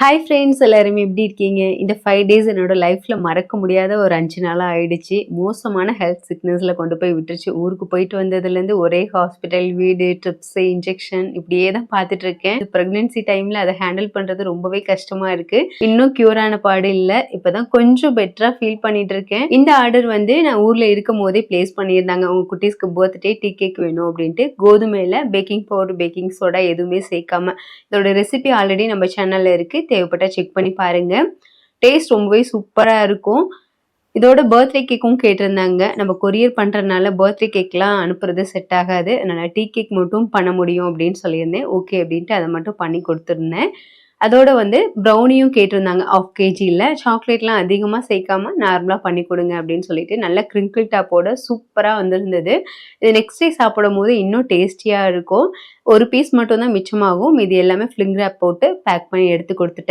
Hi friends, எல்லாருமே எப்படி இருக்கீங்க? இந்த 5 டேஸ் என்னோட லைஃப்ல மறக்க முடியாத ஒரு 5 நாளா ஆயிடுச்சு. மோசமான ஹெல்த் சிக்னஸ்ல கொண்டு போய் விட்டுருச்சு. ஊருக்கு போயிட்டு வந்ததுலேருந்து ஒரே ஹாஸ்பிட்டல், வீடு, ட்ரிப்ஸ், இன்ஜெக்ஷன் இப்படியே தான் பார்த்துட்டு இருக்கேன். பிரெக்னன்சி டைம்ல அதை ஹேண்டில் பண்றது ரொம்பவே கஷ்டமா இருக்கு. இன்னும் கியூர் ஆன பாடு இல்ல. இப்பதான் கொஞ்சம் பெட்டரா ஃபீல் பண்ணிட்டு இருக்கேன். இந்த ஆர்டர் வந்து நான் ஊர்ல இருக்கும் போதே பிளேஸ் பண்ணியிருந்தாங்க. உங்க குட்டீஸ்க்கு பர்த்டே டீ கேக் வேணும் அப்படின்ட்டு. கோதுமையில பேக்கிங் பவுடர், பேக்கிங் சோடா எதுவுமே சேர்க்காம. இதோட ரெசிபி ஆல்ரெடி நம்ம சேனல்ல இருக்கு. தேவைப்பட்டா செக் பண்ணி பாருங்க. டேஸ்ட் ரொம்பவே சூப்பரா இருக்கும். இதோட பர்த்டே கேக்கும் கேட்டிருந்தாங்க. நம்ம கொரியர் பண்றதுனால பர்த்டே கேக்லாம் அனுப்புறது செட் ஆகாது. அதனால டீ கேக் மட்டும் பண்ண முடியும் அப்படின்னு சொல்லியிருந்தேன். ஓகே அப்படின்ட்டு அதை மட்டும் பண்ணி கொடுத்துருந்தேன். அதோட வந்து ப்ரௌனியும் கேட்டிருந்தாங்க. 1/2 kg சாக்லேட்லாம் அதிகமாக சேர்க்காம நார்மலாக பண்ணி கொடுங்க அப்படின்னு சொல்லிட்டு நல்ல கிரிங்கிள் டாப்போட சூப்பராக வந்திருந்தது. இது நெக்ஸ்ட் டே சாப்பிடும் போது இன்னும் டேஸ்டியாக இருக்கும். ஒரு பீஸ் மட்டும் தான் மிச்சமாகும். இது எல்லாமே ஃபிளிங் ரேப் போட்டு பேக் பண்ணி எடுத்து கொடுத்துட்டேன்.